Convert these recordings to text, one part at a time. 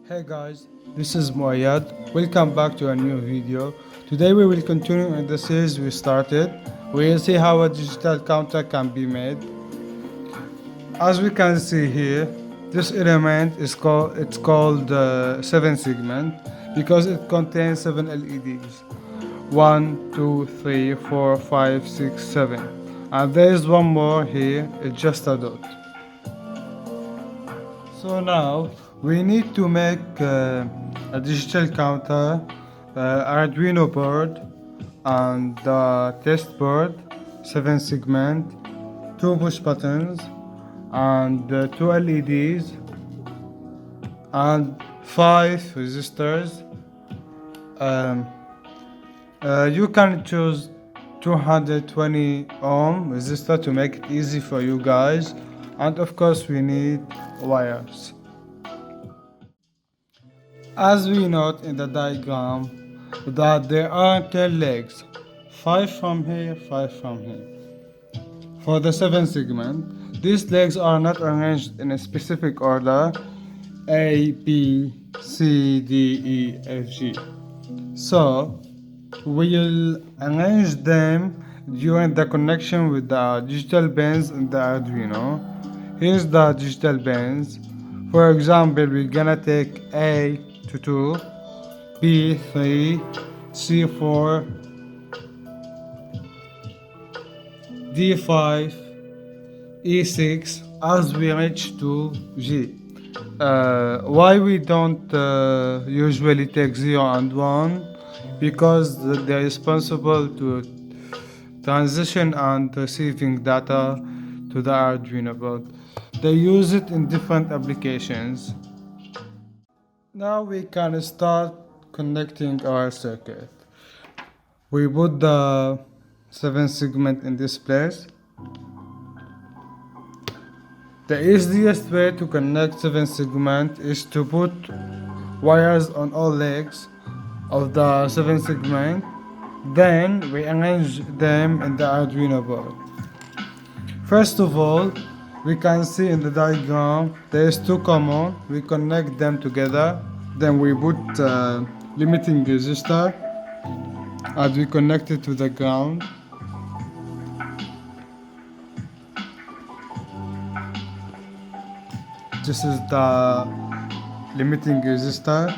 Hey guys, this is Moayad. Welcome back to a new video. Today we will continue in the series we started. We will see how a digital counter can be made. As we can see here, this element is called 7 segment because it contains 7 LEDs. 1, 2, 3, 4, 5, 6, 7. And there is one more here, it's just a dot. So now we need to make a digital counter, Arduino board, and the test board, 7 segment, 2 push buttons, and 2 LEDs, and 5 resistors. Um, you can choose 220 ohm resistor to make it easy for you guys, and of course we need wires. As we note in the diagram that there are 10 legs, 5 from here, 5 from here. For the 7 segment, these legs are not arranged in a specific order A, B, C, D, E, F, G. So we'll arrange them during the connection with the digital pins in the Arduino. Here's the digital pins. For example, we're gonna take A to 2, B 3, C 4, D 5, E 6 as we reach to G. Why we don't usually take 0 and 1? Because they're responsible to transition and receiving data to the Arduino board. They use it in different applications. Now we can start connecting our circuit. We put the 7 segment in this place. The easiest way to connect 7 segment is to put wires on all legs of the 7 segment. Then we arrange them in the Arduino board. First of all, we can see in the diagram there is 2 common. We connect them together. Then we put limiting resistor as we connect it to the ground. This is the limiting resistor.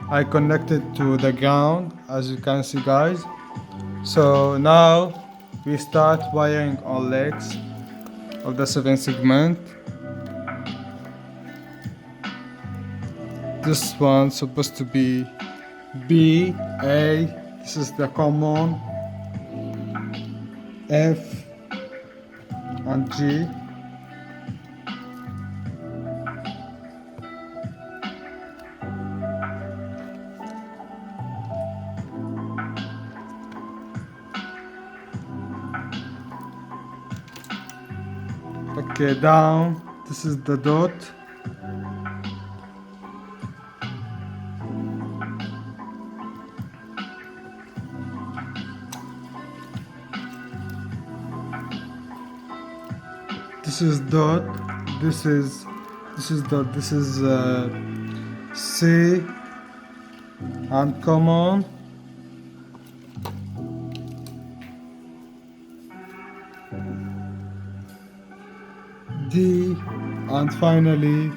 I connect it to the ground, as you can see guys. So now we start wiring all legs of the 7 segment. This one's supposed to be B, A, this is the common, F and G. Okay, down, this is the dot. This is dot, this is dot, this is C and common, D and finally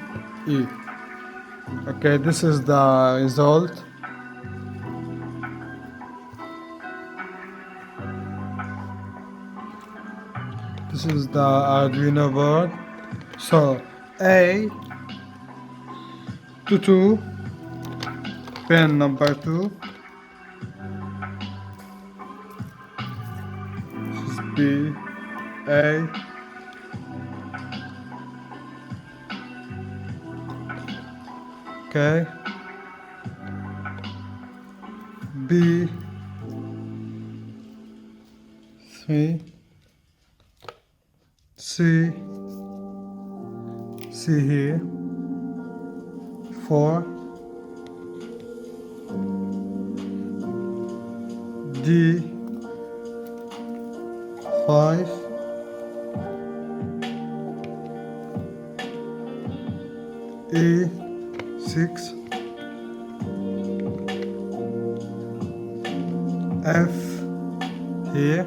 E. Okay, this is the result. This is the Arduino board. So A to 2, pin number 2. This is B, A. Okay. B 3. C here, 4, D 5, E, 6, F here,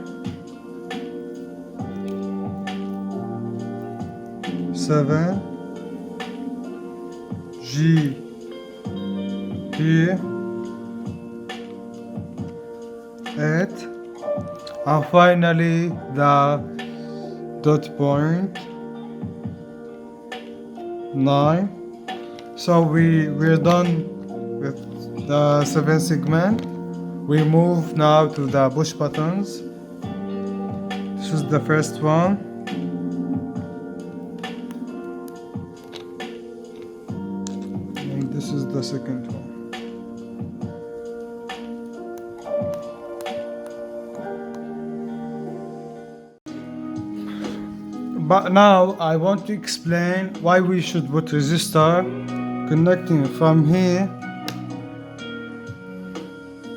7, G here, 8, and finally the dot point 9. So we're done with the 7 segment. We move now to the push buttons. This is the first one. And this is the second one. But now I want to explain why we should put resistor connecting from here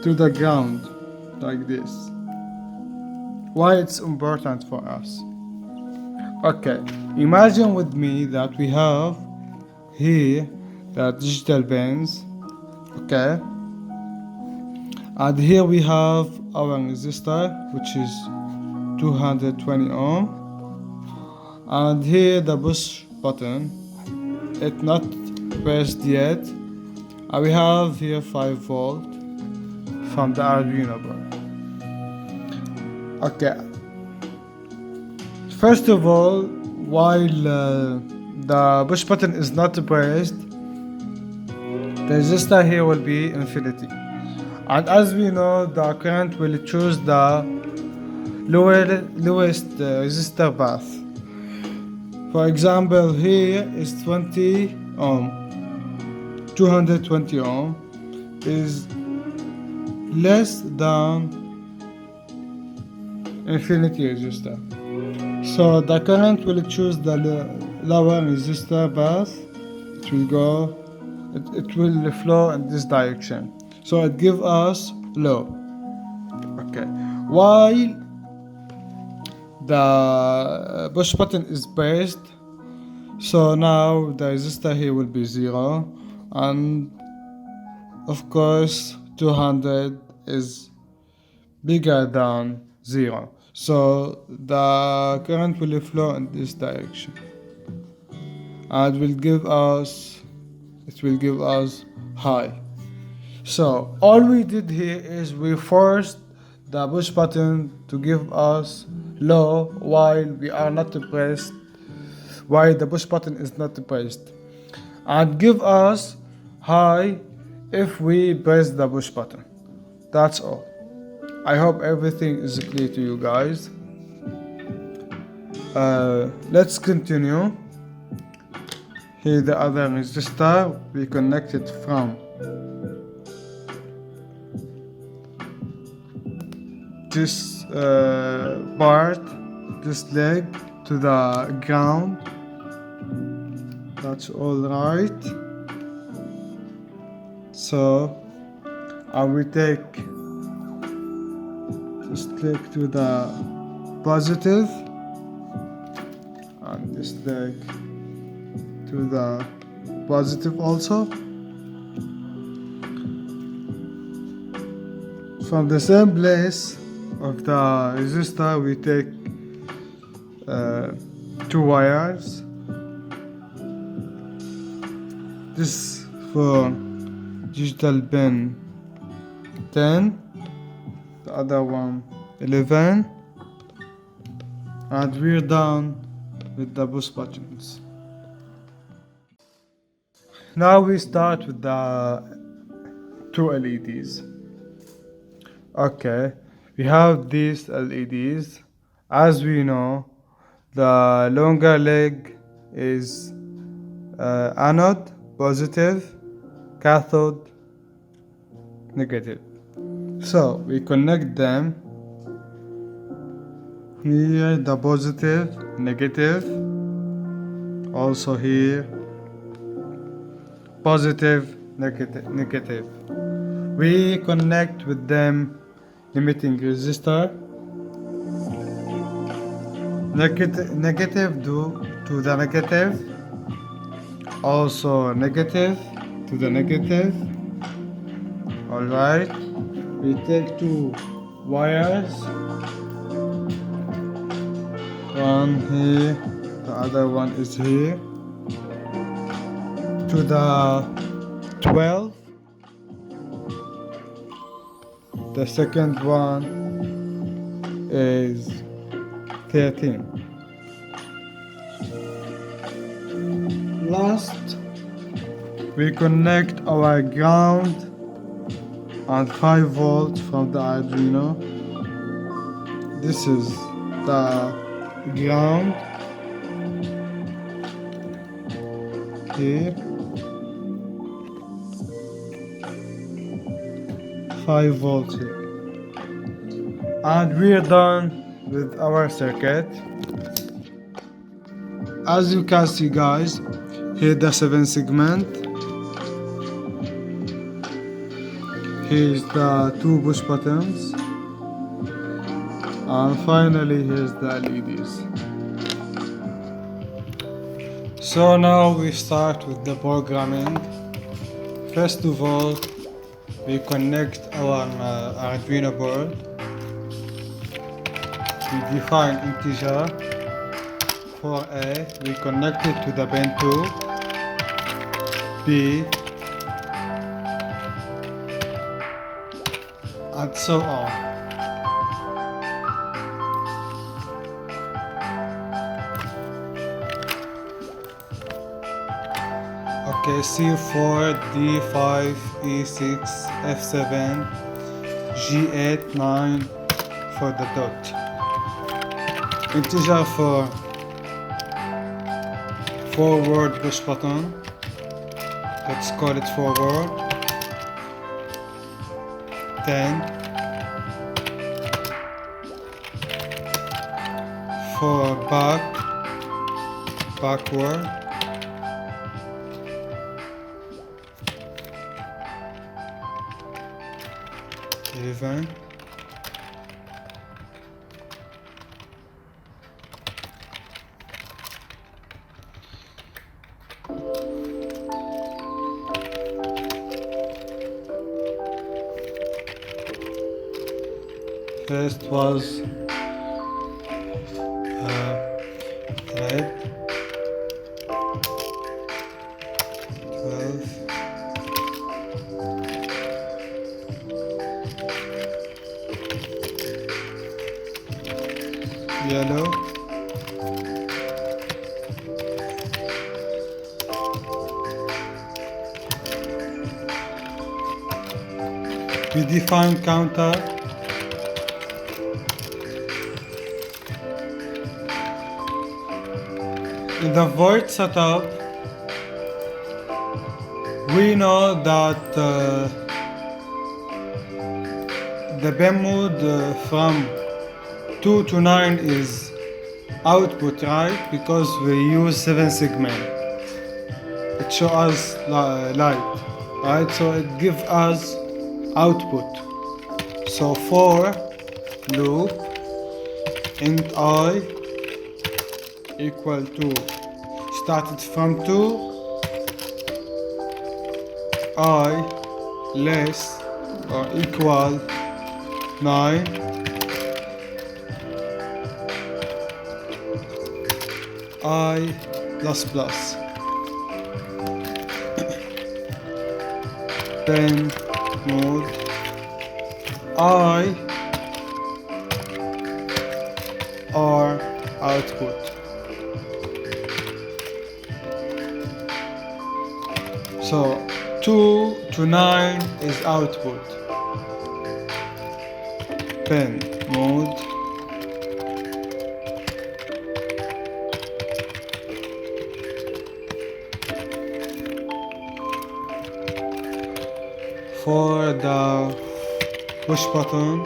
to the ground like this. Why it's important for us. Okay, imagine with me that we have here the digital pins, okay, and here we have our resistor, which is 220 ohm, and here the push button, it's not pressed yet, and we have here 5 volt from the Arduino board. Okay, first of all, while the push button is not pressed, the resistor here will be infinity, and as we know, the current will choose the lowest resistor path. For example, here is 20 ohm. 220 ohm is less than infinity resistor. So the current will choose the lower resistor path. It will flow in this direction. So it gives us low. Okay. While the push button is pressed, so now the resistor here will be 0, and of course 200 is bigger than 0, so the current will flow in this direction, and it will give us high. So all we did here is we forced the push button to give us low while we are not pressed, while the push button is not pressed, and give us high if we press the push button. That's all. I hope everything is clear to you guys. Let's continue. Here the other resistor, we connect it from this part, this leg, to the ground. That's all right. So I will take this leg to the positive, and this leg to the positive also. From the same place of the resistor, we take 2 wires. This for digital pin 10, the other one 11, and we're done with the push buttons. Now we start with the 2 LEDs. Okay, we have these LEDs. As we know, the longer leg is anode, positive, cathode, negative. So we connect them. Here the positive, negative. Also here, positive, negative. We connect with them limiting resistor. Negative to the negative, also negative to the negative. Alright, we take two wires, one here, the other one is here, to the 12, the second one is 13. Last, we connect our ground and 5 volts from the Arduino. This is the ground here, 5 volts here, and we're done with our circuit. As you can see guys, here the 7 segment, here's the 2 push buttons, and finally here's the LEDs. So now we start with the programming. First of all, we connect our Arduino board. We define integer for A, we connect it to the pin 2, B, and so on. Okay, C4, D5, E6, F7, G8, 9 for the dot. Integer for forward push button. Let's call it forward. 10 for backward. 11 First was red, 12, yellow, we define counter. In the void setup, we know that the pin mode from 2 to 9 is output, right? Because we use 7 segment. It shows us light, right? So it gives us output. So for loop int I equal to, started from 2, I less or equal 9, I plus plus. Then mode I or output. So 2 to 9 is output. Pen mode for the push button,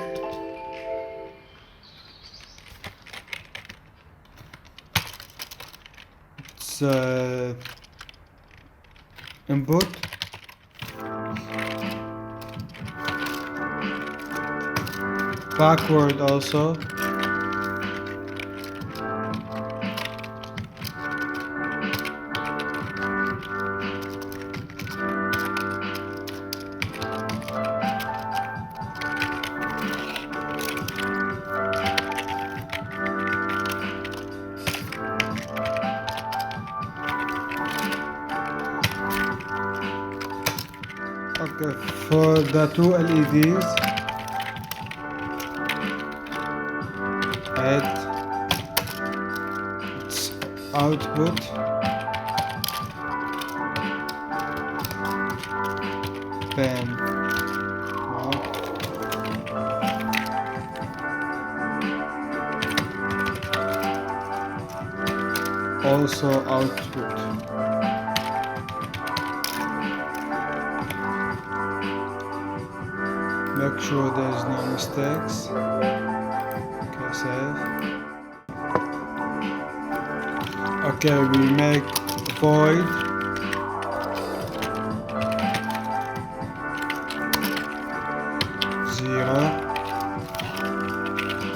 it's input, backward also, Okay, for the two LEDs, add its output, pen mark, also output. Make sure there is no mistakes. Okay, save. Okay, we make void zero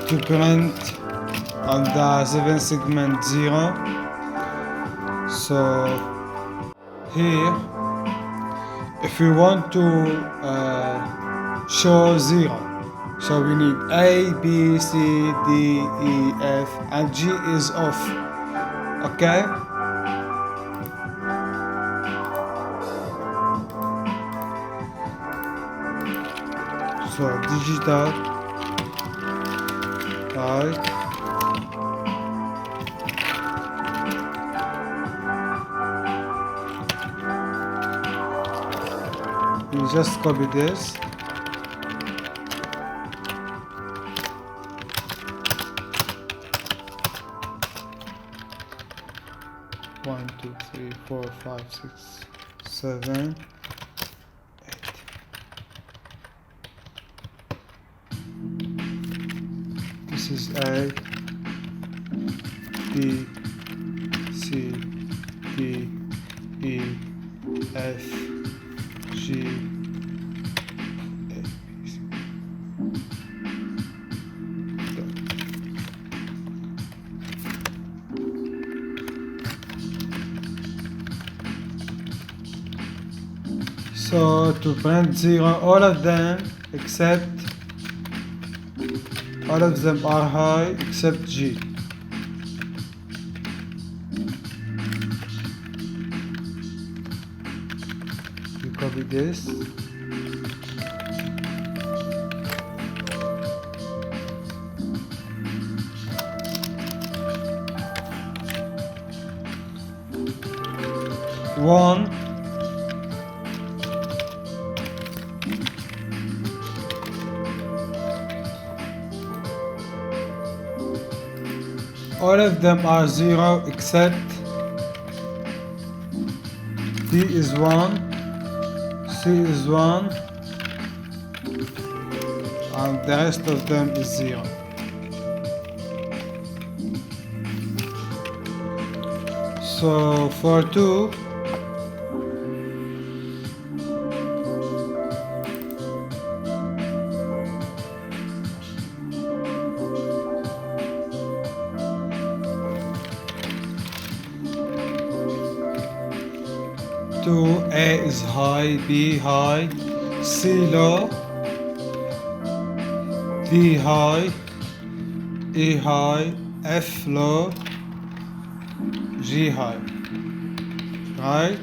to print on the 7-segment 0. So here, if we want to show 0, so we need A, B, C, D, E, F, and G is off. Okay? So digital right, we just copy this. One, two, three, 4, 5, 6, 7, 8. This is A, B, C, D, E, F, G, A, B, C. So to print 0, all of them are high except G. We copy this. One, all of them are 0 except D is 1, C is 1, and the rest of them is 0. So for 2, A is high, B high, C low, D high, E high, F low, G high. Right?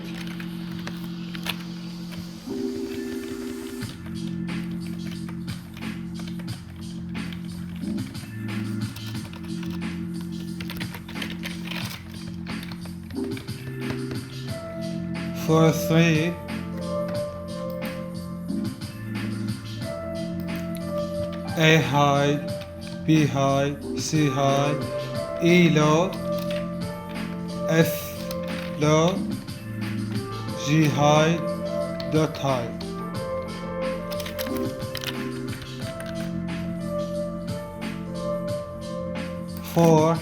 For 3, A high, B high, C high, E low, F low, G high, dot high. For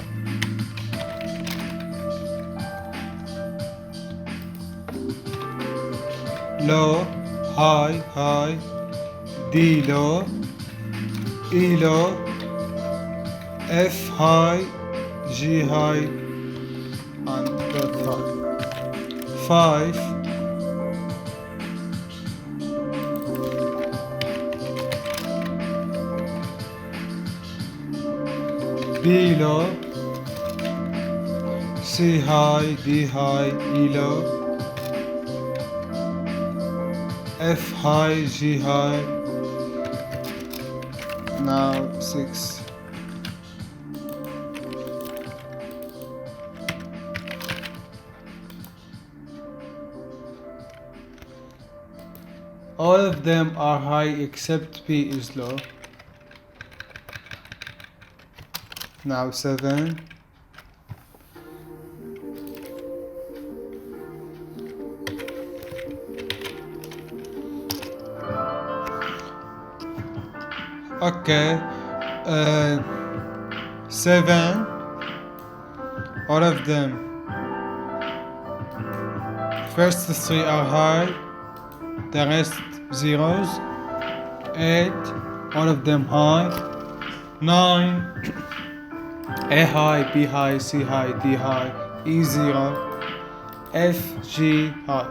low, high, high, D low, E low, F high, G high, and dot high. 5, B low, C high, D high, E low, F high, G high. Now 6. All of them are high except P is low. Now 7. Okay. 7. All of them. First 3 are high, the rest zeros. 8. All of them high. 9. A high, B high, C high, D high, E 0, F, G high.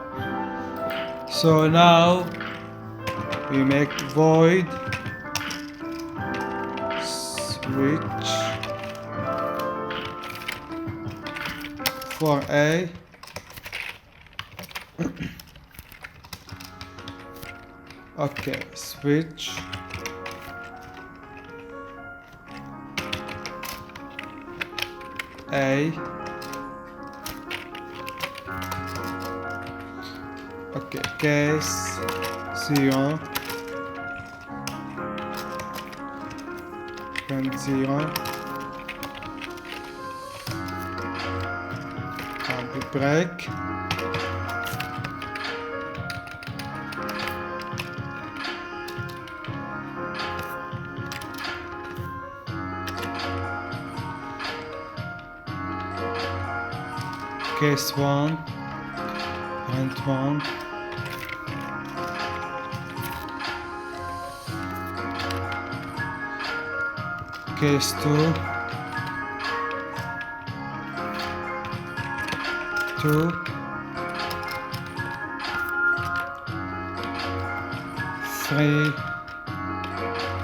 So now we make void switch for A. Okay, switch A. Okay, case 0 and 0 and we break. Case 1 and 1. Case 2, 2, 3.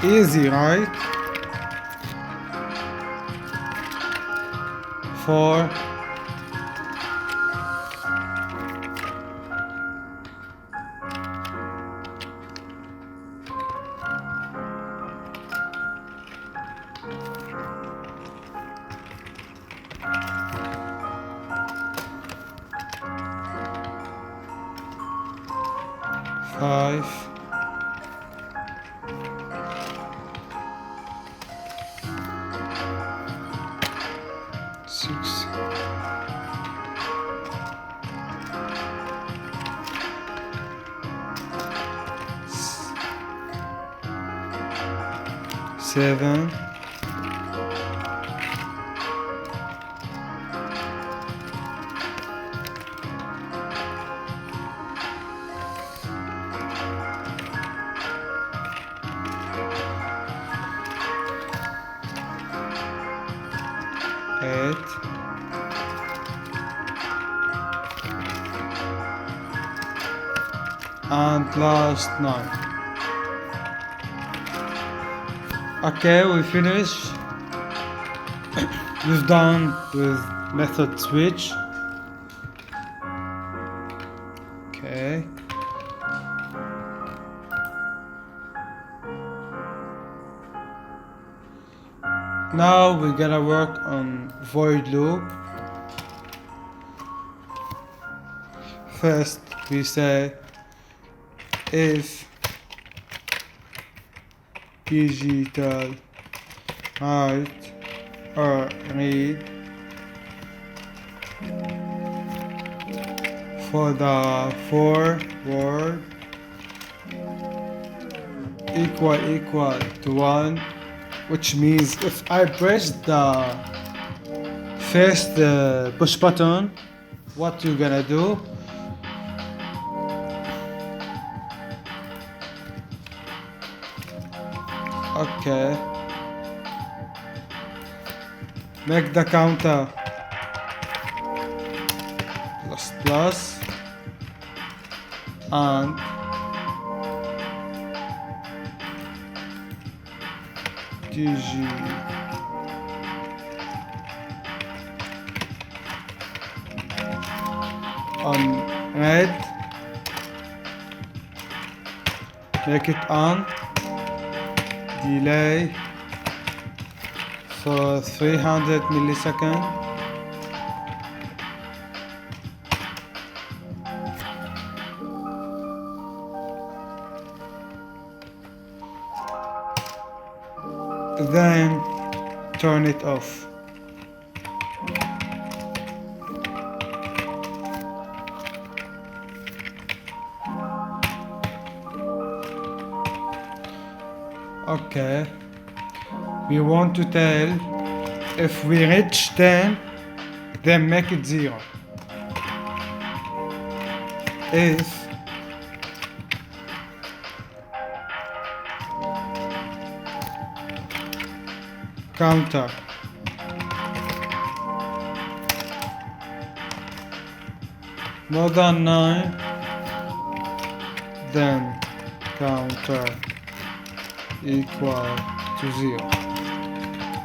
Easy, right? 4. 5. 6. 7. 8. And last 9. Okay, we finish. We've done with method switch. Okay. Now we're gonna work on void loop. First we say if digital write or read for the forward equal to 1, which means if I press the first push button, what you're gonna do? Okay, make the counter plus and DG on red make it on, delay for 300 milliseconds. Then turn it off. Okay, we want to tell if we reach 10, then make it 0. If counter more than 9, then counter equal to 0.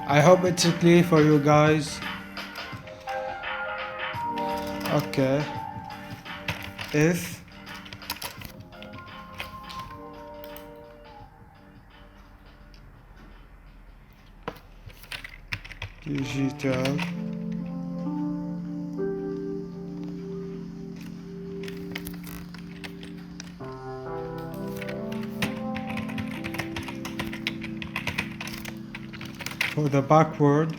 I hope it's clear for you guys. Okay, if digital for the backward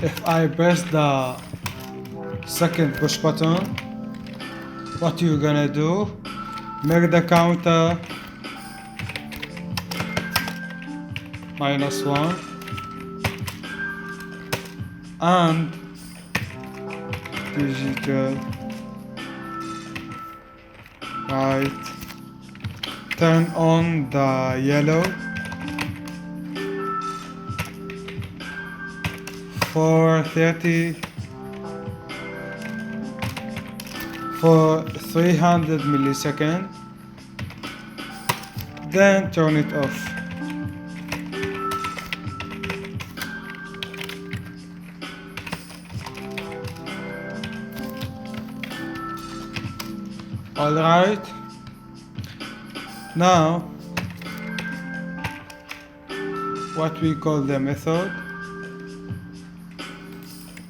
if I press the second push button, what you're gonna do, make the counter -1 and digital right, turn on the yellow for 300 milliseconds, then turn it off. Alright, now what we call the method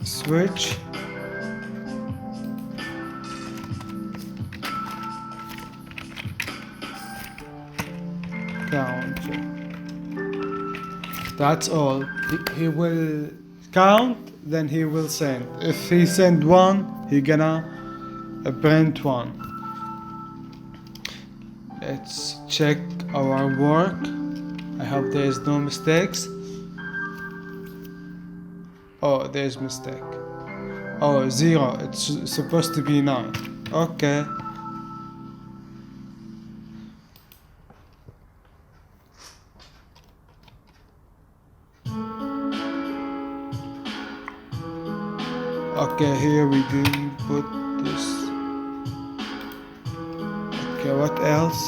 switch counter. That's all. He will count, then he will send. If he send 1, he gonna print 1. Let's check our work. I hope there is no mistakes. Oh, there's mistake. Oh, 0. It's supposed to be 9. Okay. Okay, here we didn't put this. Okay, what else?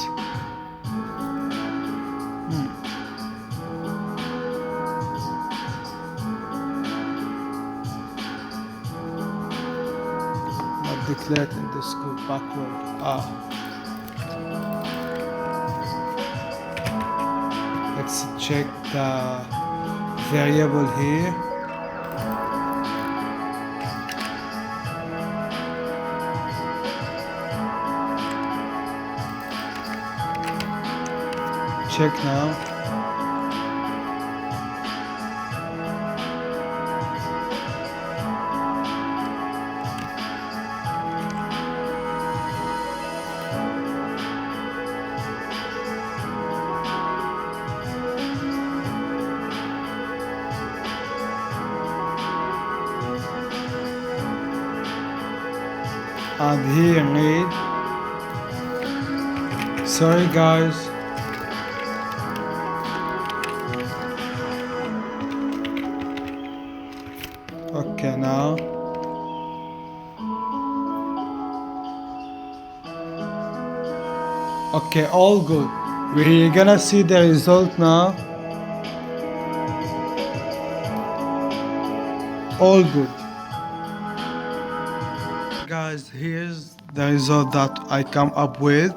Not declared in the scope backward. Let's check the variable here. Check now. And here need. Sorry guys. Okay, now okay, all good. We're gonna see the result now. All good, guys. guys, here's the result that I come up with.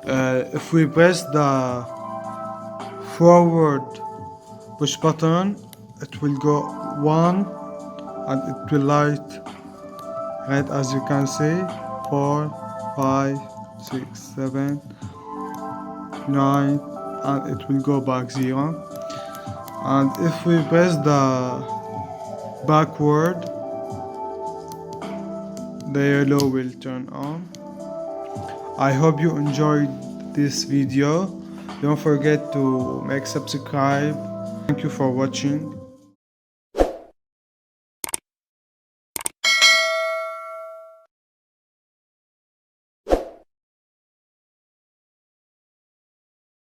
If we press the forward push button, it will go 1 and it will light red, as you can see. 4, 5, 6, 7, 9, and it will go back 0. And if we press the backward, the yellow will turn on. I hope you enjoyed this video. Don't forget to make subscribe. Thank you for watching.